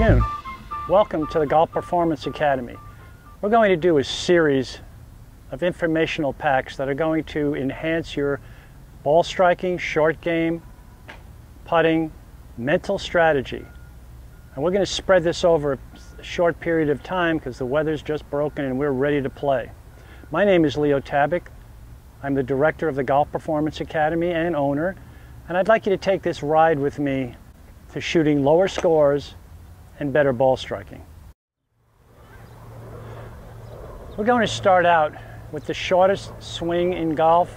afternoon. Welcome to the Golf Performance Academy. We're going to do a series of informational packs that are going to enhance your ball striking, short game, putting, mental strategy. And we're going to spread this over a short period of time because the weather's just broken and we're ready to play. My name is Leo Tabak. I'm the director of the Golf Performance Academy and owner, and I'd like you to take this ride with me to shooting lower scores and better ball striking. We're going to start out with the shortest swing in golf,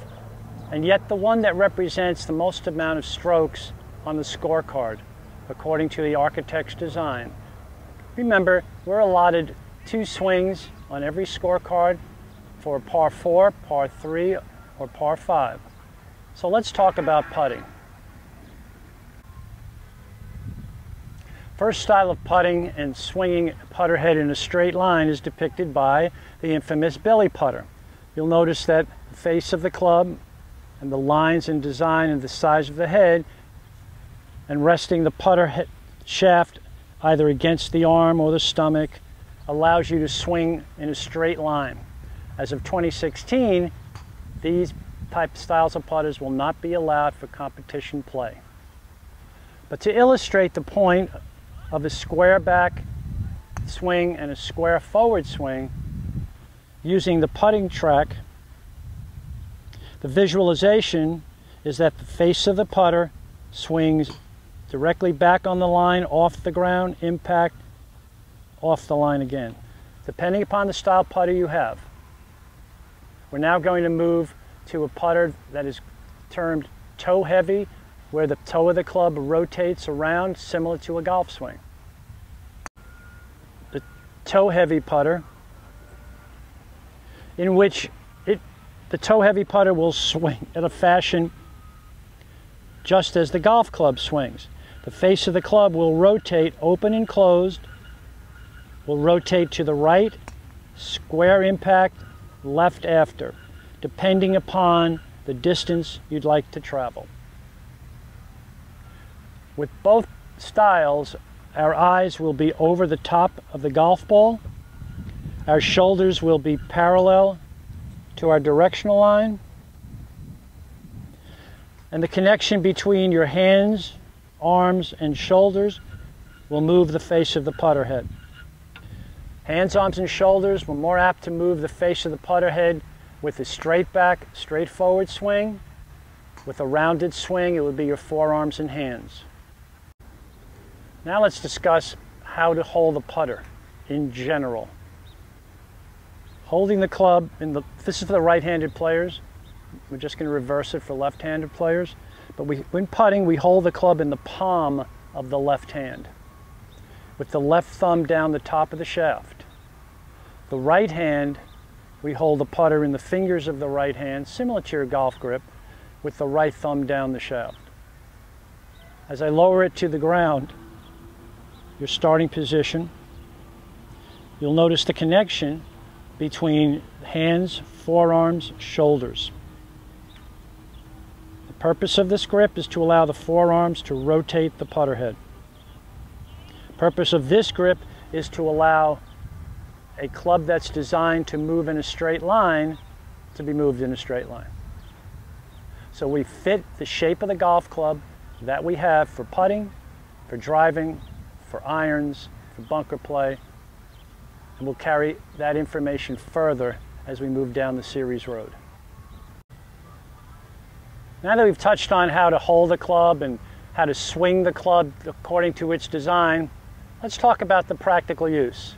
and yet the one that represents the most amount of strokes on the scorecard, according to the architect's design. Remember, we're allotted 2 swings on every scorecard for par 4, par 3, or par 5. So let's talk about putting. First style of putting and swinging a putter head in a straight line is depicted by the infamous belly putter. You'll notice that the face of the club and the lines and design and the size of the head and resting the putter head shaft either against the arm or the stomach allows you to swing in a straight line. As of 2016, these type styles of putters will not be allowed for competition play. But to illustrate the point of a square back swing and a square forward swing using the putting track, the visualization is that the face of the putter swings directly back on the line, off the ground, impact, off the line again, depending upon the style putter you have. We're now going to move to a putter that is termed toe heavy, where the toe of the club rotates around similar to a golf swing. The toe heavy putter, in which the toe heavy putter will swing in a fashion just as the golf club swings. The face of the club will rotate open and closed, will rotate to the right, square impact, left after, depending upon the distance you'd like to travel. With both styles, our eyes will be over the top of the golf ball. Our shoulders will be parallel to our directional line. And the connection between your hands, arms, and shoulders will move the face of the putter head. Hands, arms, and shoulders were more apt to move the face of the putter head with a straight back, straight forward swing. With a rounded swing, it would be your forearms and hands. Now let's discuss how to hold the putter in general. Holding the club, this is for the right-handed players. We're just going to reverse it for left-handed players. But when putting, we hold the club in the palm of the left hand, with the left thumb down the top of the shaft. The right hand, we hold the putter in the fingers of the right hand, similar to your golf grip, with the right thumb down the shaft. As I lower it to the ground, your starting position, you'll notice the connection between hands, forearms, shoulders. The purpose of this grip is to allow the forearms to rotate the putter head. The purpose of this grip is to allow a club that's designed to move in a straight line to be moved in a straight line. So we fit the shape of the golf club that we have for putting, for driving, for irons, for bunker play, and we'll carry that information further as we move down the series road. Now that we've touched on how to hold the club and how to swing the club according to its design, let's talk about the practical use.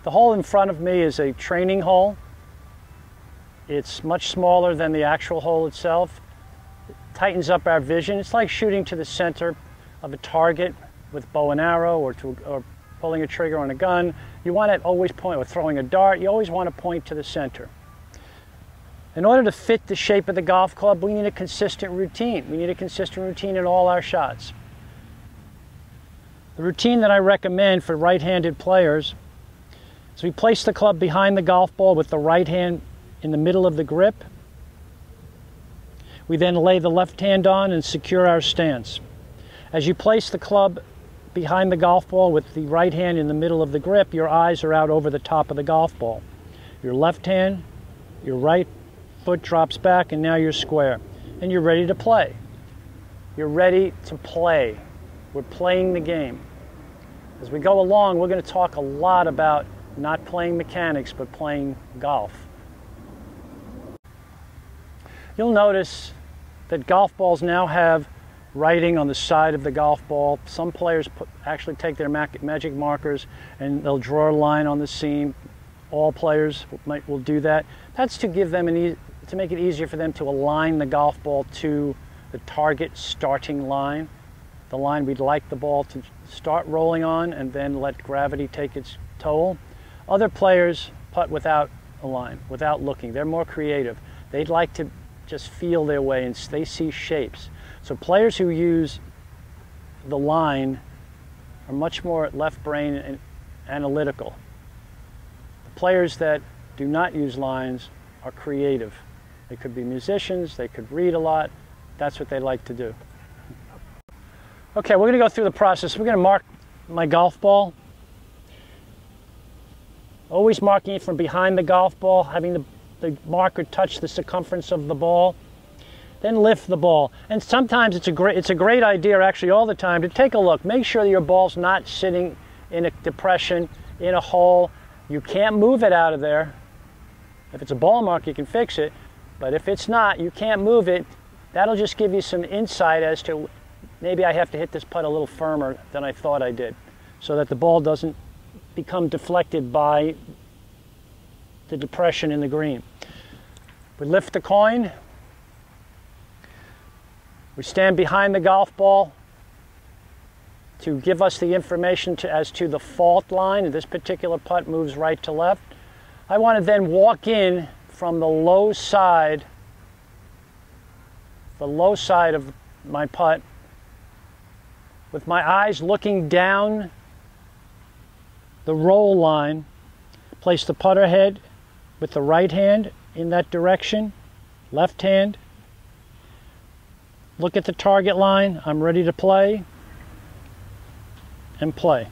The hole in front of me is a training hole. It's much smaller than the actual hole itself. It tightens up our vision. It's like shooting to the center of a target with bow and arrow, or pulling a trigger on a gun. You want to always point, or throwing a dart, you always want to point to the center. In order to fit the shape of the golf club, we need a consistent routine. We need a consistent routine in all our shots. The routine that I recommend for right-handed players is we place the club behind the golf ball with the right hand in the middle of the grip. We then lay the left hand on and secure our stance. As you place the club behind the golf ball with the right hand in the middle of the grip, your eyes are out over the top of the golf ball. Your left hand, your right foot drops back, and now you're square. And you're ready to play. You're ready to play. We're playing the game. As we go along, we're going to talk a lot about not playing mechanics, but playing golf. You'll notice that golf balls now have writing on the side of the golf ball. Some players actually take their magic markers and they'll draw a line on the seam. All players will do that. That's to give them to make it easier for them to align the golf ball to the target starting line, the line we'd like the ball to start rolling on, and then let gravity take its toll. Other players putt without a line, without looking. They're more creative. They'd like to just feel their way, and they see shapes. So players who use the line are much more left brain and analytical. The players that do not use lines are creative. They could be musicians, they could read a lot. That's what they like to do. Okay, we're going to go through the process. We're going to mark my golf ball. Always marking it from behind the golf ball, having the marker touch the circumference of the ball. Then lift the ball. And sometimes it's a great idea, actually all the time, to take a look. Make sure that your ball's not sitting in a depression, in a hole. You can't move it out of there. If it's a ball mark, you can fix it. But if it's not, you can't move it. That'll just give you some insight as to maybe I have to hit this putt a little firmer than I thought I did, so that the ball doesn't become deflected by the depression in the green. We lift the coin. We stand behind the golf ball to give us the information as to the fault line. This particular putt moves right to left. I want to then walk in from the low side of my putt with my eyes looking down the roll line. Place the putter head with the right hand in that direction, left hand. Look at the target line. I'm ready to play and play.